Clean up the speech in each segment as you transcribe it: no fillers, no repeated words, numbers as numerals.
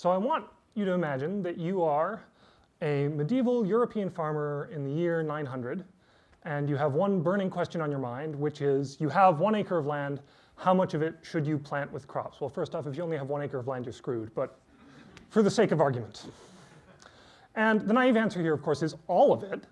So I want you to imagine that you are a medieval European farmer in the year 900, and you have one burning question on your mind, which is, you have 1 acre of land, how much of it should you plant with crops? Well, first off, if you only have 1 acre of land, you're screwed, but for the sake of argument. And the naive answer here, of course, is all of it.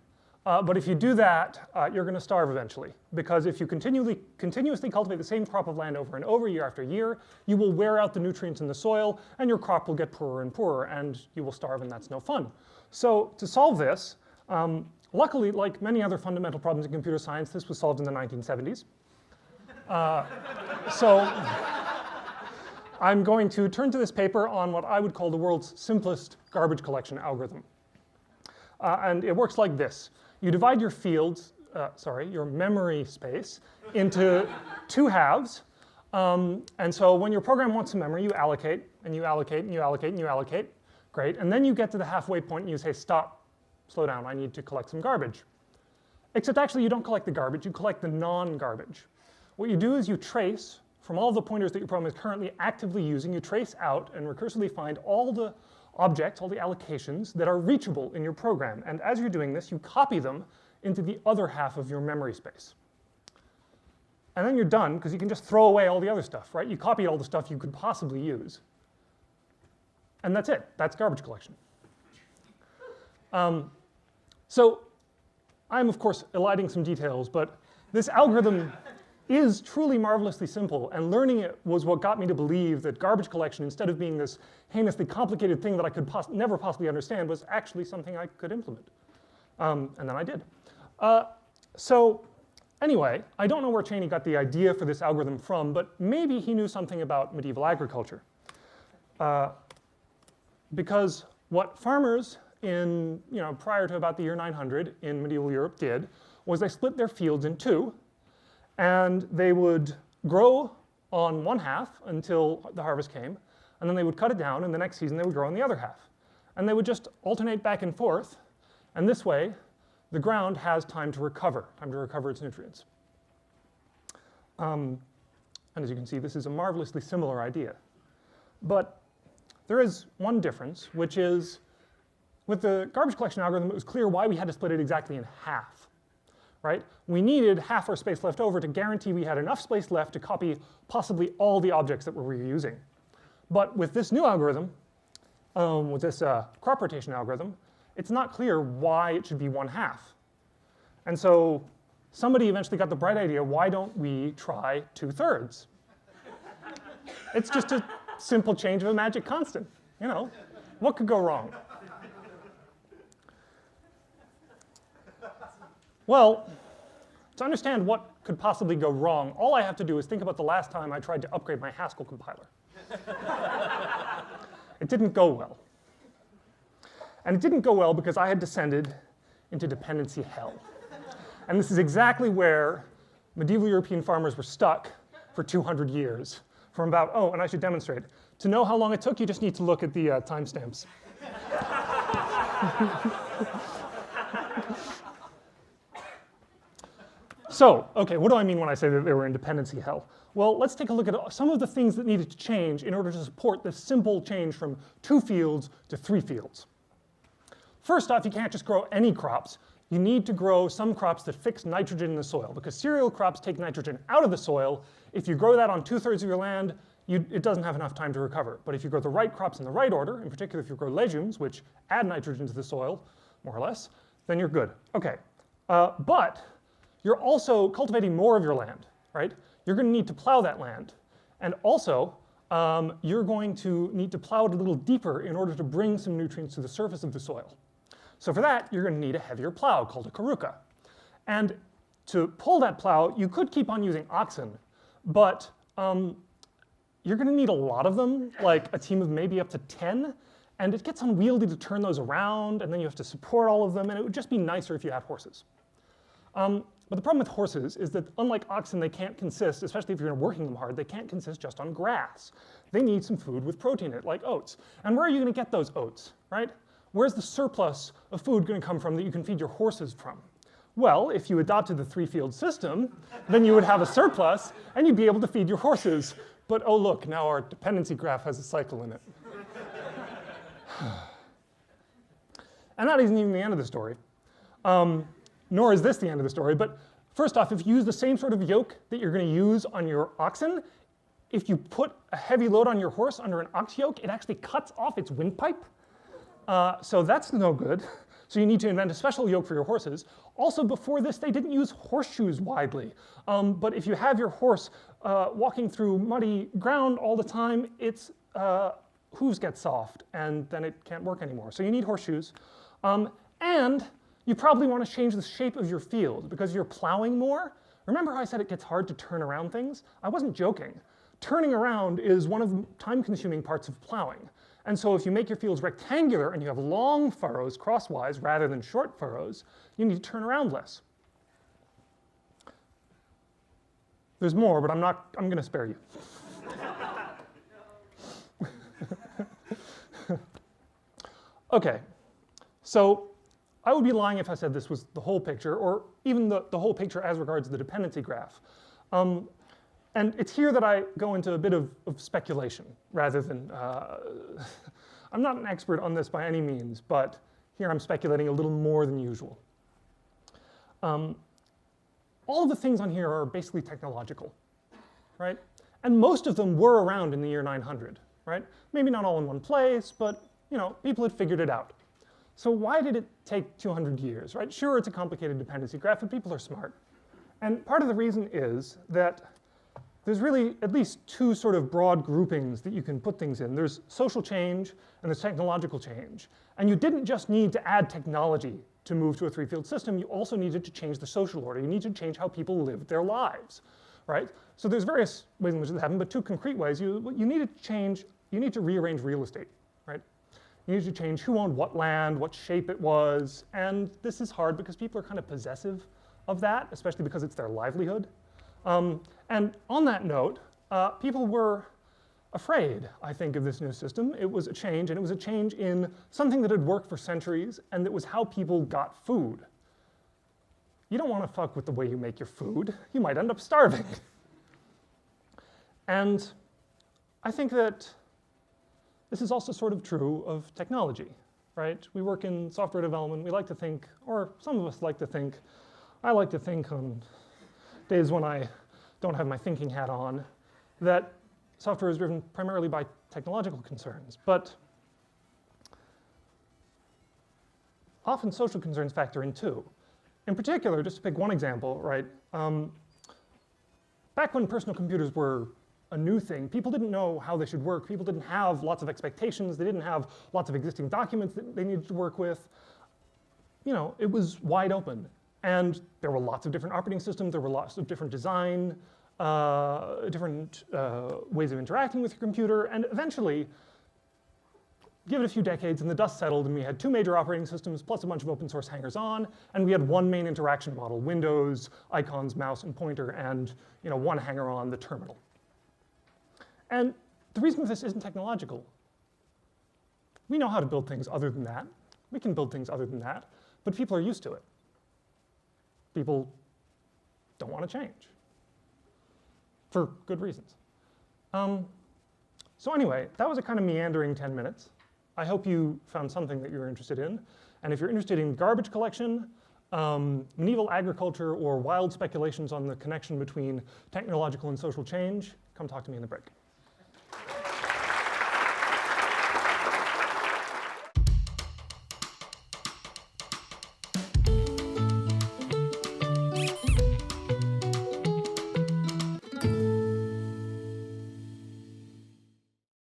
But if you do that, you're going to starve eventually. Because if you continuously cultivate the same crop of land over and over, year after year, you will wear out the nutrients in the soil, and your crop will get poorer and poorer, and you will starve, and that's no fun. So to solve this, luckily, like many other fundamental problems in computer science, this was solved in the 1970s. So I'm going to turn to this paper on what I would call the world's simplest garbage collection algorithm. And it works like this. You divide your fields, your memory space, into 2 halves. And so when your program wants some memory, you allocate, and you allocate, and you allocate, and you allocate. Great. And then you get to the halfway point, and you say, stop, slow down, I need to collect some garbage. Except actually, you don't collect the garbage, you collect the non-garbage. What you do is you trace, from all the pointers that your program is currently actively using, you trace out and recursively find all the objects, all the allocations that are reachable in your program. And as you're doing this, you copy them into the other half of your memory space. And then you're done, because you can just throw away all the other stuff, right? You copied all the stuff you could possibly use. And that's it. That's garbage collection. So I'm, of course, eliding some details, but this algorithm is truly marvelously simple, and learning it was what got me to believe that garbage collection, instead of being this heinously complicated thing that I could never possibly understand, was actually something I could implement. And then I did. So anyway, I don't know where Cheney got the idea for this algorithm from, but maybe he knew something about medieval agriculture. Because what farmers prior to about the year 900 in medieval Europe did was they split their fields in 2, and they would grow on 1/2 until the harvest came, and then they would cut it down, and the next season they would grow on the other half. And they would just alternate back and forth, and this way the ground has time to recover its nutrients. And as you can see, this is a marvelously similar idea. But there is one difference, which is with the garbage collection algorithm, it was clear why we had to split it exactly in half. Right? We needed half our space left over to guarantee we had enough space left to copy possibly all the objects that we're reusing. But with this new algorithm, with this crop rotation algorithm, it's not clear why it should be 1/2. And so somebody eventually got the bright idea, why don't we try 2/3? It's just a simple change of a magic constant. What could go wrong? Well, to understand what could possibly go wrong, all I have to do is think about the last time I tried to upgrade my Haskell compiler. It didn't go well. And it didn't go well because I had descended into dependency hell. And this is exactly where medieval European farmers were stuck for 200 years. From about, and I should demonstrate. To know how long it took, you just need to look at the timestamps. So, okay, what do I mean when I say that they were in dependency hell? Well, let's take a look at some of the things that needed to change in order to support this simple change from 2 fields to 3 fields. First off, you can't just grow any crops. You need to grow some crops that fix nitrogen in the soil, because cereal crops take nitrogen out of the soil. If you grow that on 2/3 of your land, it doesn't have enough time to recover. But if you grow the right crops in the right order, in particular if you grow legumes, which add nitrogen to the soil, more or less, then you're good. Okay, but you're also cultivating more of your land, right? You're going to need to plow that land. And also, you're going to need to plow it a little deeper in order to bring some nutrients to the surface of the soil. So for that, you're going to need a heavier plow called a karuka. And to pull that plow, you could keep on using oxen, but you're going to need a lot of them, like a team of maybe up to 10. And it gets unwieldy to turn those around, and then you have to support all of them, and it would just be nicer if you had horses. But the problem with horses is that, unlike oxen, they can't consist, especially if you're working them hard, they can't consist just on grass. They need some food with protein in it, like oats. And where are you going to get those oats, right? Where's the surplus of food going to come from that you can feed your horses from? Well, if you adopted the 3-field system, then you would have a surplus, and you'd be able to feed your horses. But oh look, now our dependency graph has a cycle in it. And that isn't even the end of the story. Nor is this the end of the story. But first off, if you use the same sort of yoke that you're going to use on your oxen, if you put a heavy load on your horse under an ox yoke, it actually cuts off its windpipe. So that's no good. So you need to invent a special yoke for your horses. Also, before this, they didn't use horseshoes widely. But if you have your horse walking through muddy ground all the time, its hooves get soft, and then it can't work anymore. So you need horseshoes. And you probably want to change the shape of your field because you're plowing more. Remember how I said it gets hard to turn around things? I wasn't joking. Turning around is one of the time-consuming parts of plowing. And so if you make your fields rectangular and you have long furrows crosswise rather than short furrows, you need to turn around less. There's more, but I'm going to spare you. Okay, so I would be lying if I said this was the whole picture, or even the whole picture as regards the dependency graph. And it's here that I go into a bit of speculation, rather than, I'm not an expert on this by any means, but here I'm speculating a little more than usual. All of the things on here are basically technological, right? And most of them were around in the year 900, right? Maybe not all in one place, but people had figured it out. So why did it take 200 years, right? Sure, it's a complicated dependency graph, but people are smart. And part of the reason is that there's really at least two sort of broad groupings that you can put things in. There's social change and there's technological change. And you didn't just need to add technology to move to a three-field system. You also needed to change the social order. You need to change how people live their lives, right? So there's various ways in which this happened, but two concrete ways. You need to rearrange real estate, right? You need to change who owned what land, what shape it was. And this is hard because people are kind of possessive of that, especially because it's their livelihood. And on that note, people were afraid, I think, of this new system. It was a change, and it was a change in something that had worked for centuries, and that was how people got food. You don't want to fuck with the way you make your food. You might end up starving. And I think that this is also sort of true of technology, right? We work in software development. We like to think, or some of us like to think, I like to think on days when I don't have my thinking hat on, that software is driven primarily by technological concerns. But often social concerns factor in too. In particular, just to pick one example, right? Back when personal computers were a new thing, people didn't know how they should work. People didn't have lots of expectations. They didn't have lots of existing documents that they needed to work with. It was wide open. And there were lots of different operating systems. There were lots of different design, different ways of interacting with your computer. And eventually, give it a few decades, and the dust settled, and we had two major operating systems, plus a bunch of open source hangers-on, and we had one main interaction model: Windows, icons, mouse, and pointer, and one hanger-on, the terminal. And the reason this isn't technological, we know how to build things other than that. We can build things other than that, but people are used to it. People don't want to change, for good reasons. So anyway, that was a kind of meandering 10 minutes. I hope you found something that you're interested in. And if you're interested in garbage collection, medieval agriculture, or wild speculations on the connection between technological and social change, come talk to me in the break.